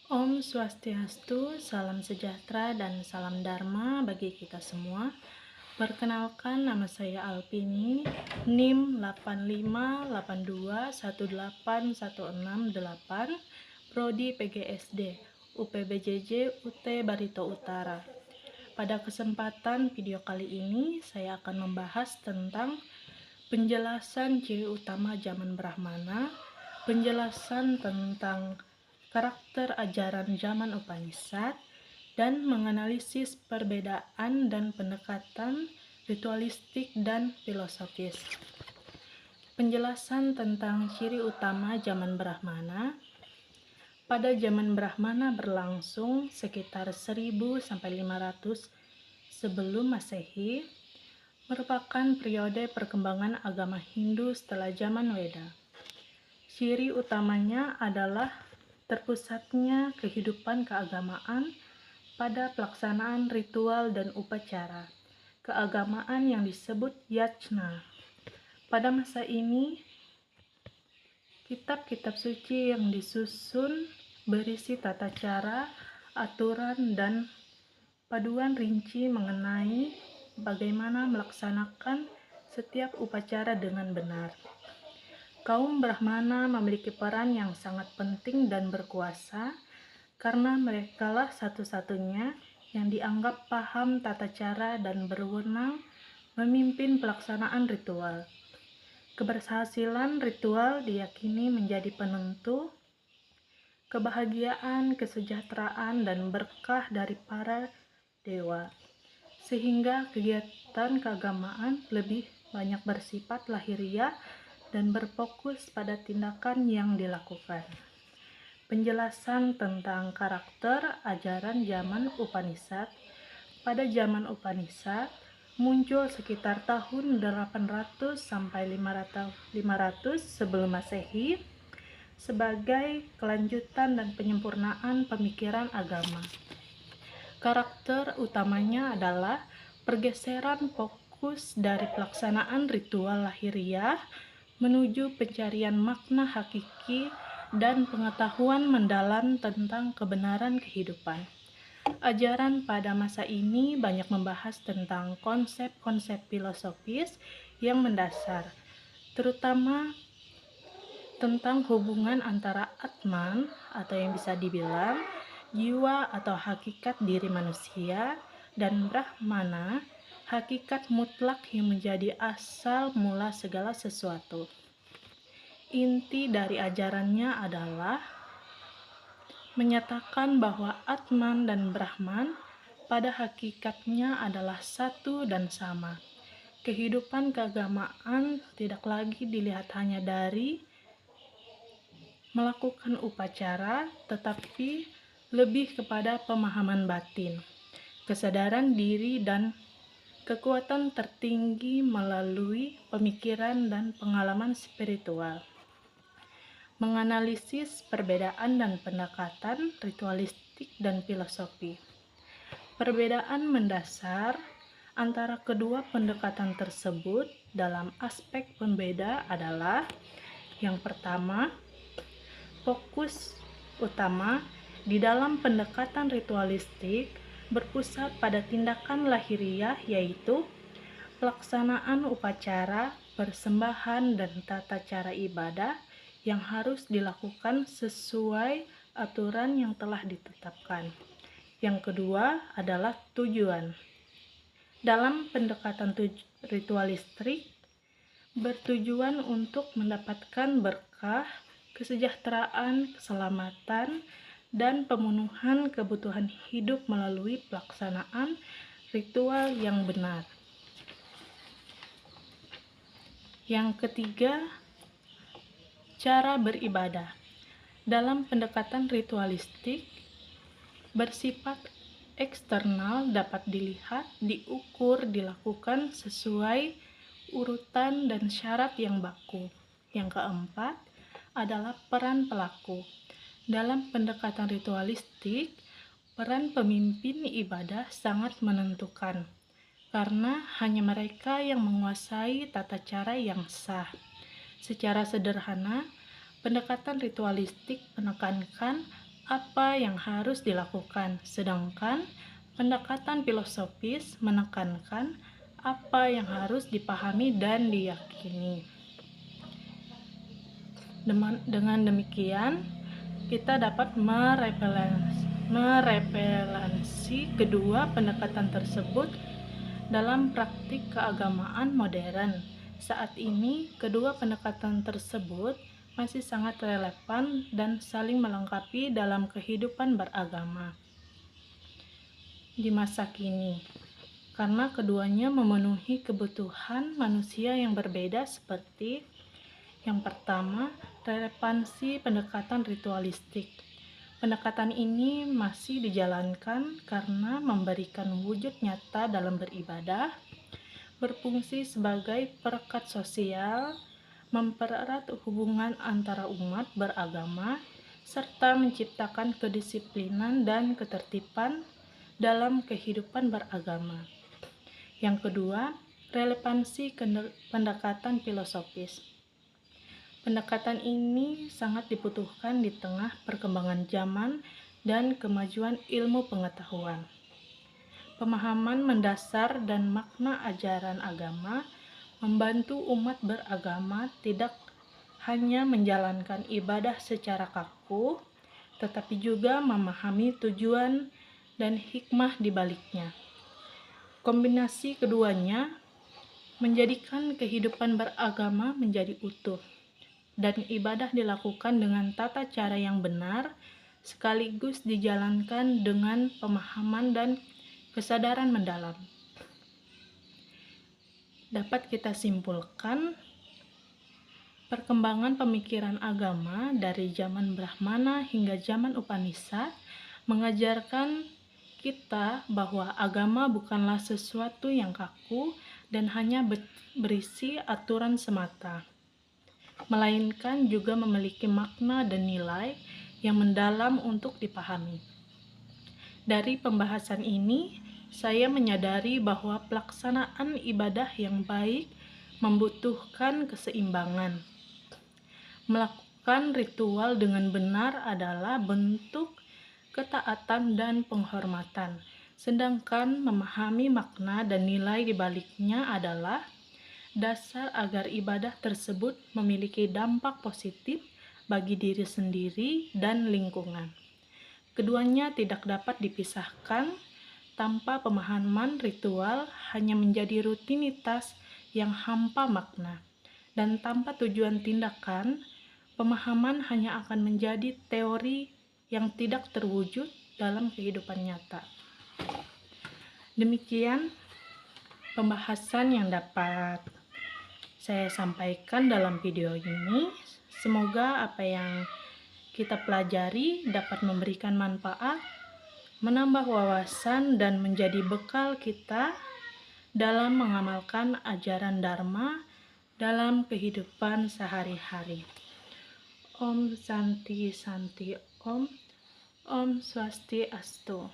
Om Swastiastu, salam sejahtera dan salam Dharma bagi kita semua. Perkenalkan, nama saya Alpini, NIM 8582181668, Prodi PGSD, UPBJJ UT Barito Utara. Pada kesempatan video kali ini, saya akan membahas tentang penjelasan ciri utama zaman Brahmana, penjelasan tentang karakter ajaran zaman Upanishad, dan menganalisis perbedaan dan pendekatan ritualistik dan filosofis. Penjelasan tentang ciri utama zaman Brahmana. Pada zaman Brahmana berlangsung sekitar 1000 sampai 500 sebelum Masehi, merupakan periode perkembangan agama Hindu setelah zaman Weda. Ciri utamanya adalah terpusatnya kehidupan keagamaan pada pelaksanaan ritual dan upacara keagamaan yang disebut yajna. Pada masa ini, kitab-kitab suci yang disusun berisi tata cara, aturan, dan paduan rinci mengenai bagaimana melaksanakan setiap upacara dengan benar. Kaum Brahmana memiliki peran yang sangat penting dan berkuasa karena merekalah satu-satunya yang dianggap paham tata cara dan berwenang memimpin pelaksanaan ritual. Keberhasilan ritual diyakini menjadi penentu kebahagiaan, kesejahteraan, dan berkah dari para dewa, sehingga kegiatan keagamaan lebih banyak bersifat lahiriah dan berfokus pada tindakan yang dilakukan. Penjelasan tentang karakter ajaran zaman Upanishad. Pada zaman Upanishad muncul sekitar tahun 800 sampai 500 sebelum Masehi sebagai kelanjutan dan penyempurnaan pemikiran agama. Karakter utamanya adalah pergeseran fokus dari pelaksanaan ritual lahiriah menuju pencarian makna hakiki dan pengetahuan mendalam tentang kebenaran kehidupan. Ajaran pada masa ini banyak membahas tentang konsep-konsep filosofis yang mendasar, terutama tentang hubungan antara Atman atau yang bisa dibilang jiwa atau hakikat diri manusia, dan Brahmana, hakikat mutlak yang menjadi asal mula segala sesuatu. Inti dari ajarannya adalah menyatakan bahwa Atman dan Brahman pada hakikatnya adalah satu dan sama. Kehidupan keagamaan tidak lagi dilihat hanya dari melakukan upacara, tetapi lebih kepada pemahaman batin, kesadaran diri, dan kekuatan tertinggi melalui pemikiran dan pengalaman spiritual. Menganalisis perbedaan dan pendekatan ritualistik dan filosofi. Perbedaan mendasar antara kedua pendekatan tersebut dalam aspek pembeda adalah: yang pertama, fokus utama di dalam pendekatan ritualistik berpusat pada tindakan lahiriah, yaitu pelaksanaan upacara, persembahan, dan tata cara ibadah yang harus dilakukan sesuai aturan yang telah ditetapkan. Yang kedua adalah tujuan. Dalam pendekatan ritualistik bertujuan untuk mendapatkan berkah, kesejahteraan, keselamatan, dan pemenuhan kebutuhan hidup melalui pelaksanaan ritual yang benar. Yang ketiga, cara beribadah. Dalam pendekatan ritualistik, bersifat eksternal dapat dilihat, diukur, dilakukan sesuai urutan dan syarat yang baku. Yang keempat adalah peran pelaku. Dalam pendekatan ritualistik, peran pemimpin ibadah sangat menentukan, karena hanya mereka yang menguasai tata cara yang sah. Secara sederhana, pendekatan ritualistik menekankan apa yang harus dilakukan, sedangkan pendekatan filosofis menekankan apa yang harus dipahami dan diyakini. Dengan demikian, kita dapat merelevansi kedua pendekatan tersebut dalam praktik keagamaan modern. Saat ini, kedua pendekatan tersebut masih sangat relevan dan saling melengkapi dalam kehidupan beragama di masa kini, karena keduanya memenuhi kebutuhan manusia yang berbeda seperti yang pertama, relevansi pendekatan ritualistik. Pendekatan ini masih dijalankan karena memberikan wujud nyata dalam beribadah, berfungsi sebagai perekat sosial, mempererat hubungan antara umat beragama, serta menciptakan kedisiplinan dan ketertiban dalam kehidupan beragama. Yang kedua, relevansi pendekatan filosofis. Pendekatan ini sangat dibutuhkan di tengah perkembangan zaman dan kemajuan ilmu pengetahuan. Pemahaman mendasar dan makna ajaran agama membantu umat beragama tidak hanya menjalankan ibadah secara kaku, tetapi juga memahami tujuan dan hikmah di baliknya. Kombinasi keduanya menjadikan kehidupan beragama menjadi utuh, dan ibadah dilakukan dengan tata cara yang benar, sekaligus dijalankan dengan pemahaman dan kesadaran mendalam. Dapat kita simpulkan, perkembangan pemikiran agama dari zaman Brahmana hingga zaman Upanishad mengajarkan kita bahwa agama bukanlah sesuatu yang kaku dan hanya berisi aturan semata, melainkan juga memiliki makna dan nilai yang mendalam untuk dipahami. Dari pembahasan ini, saya menyadari bahwa pelaksanaan ibadah yang baik membutuhkan keseimbangan. Melakukan ritual dengan benar adalah bentuk ketaatan dan penghormatan, sedangkan memahami makna dan nilai di baliknya adalah dasar agar ibadah tersebut memiliki dampak positif bagi diri sendiri dan lingkungan. Keduanya tidak dapat dipisahkan. Tanpa pemahaman, ritual hanya menjadi rutinitas yang hampa makna, dan tanpa tujuan tindakan, pemahaman hanya akan menjadi teori yang tidak terwujud dalam kehidupan nyata. Demikian pembahasan yang dapat saya sampaikan dalam video ini. Semoga apa yang kita pelajari dapat memberikan manfaat, menambah wawasan, dan menjadi bekal kita dalam mengamalkan ajaran Dharma dalam kehidupan sehari-hari. Om Santi Santi Om. Om Swastiastu.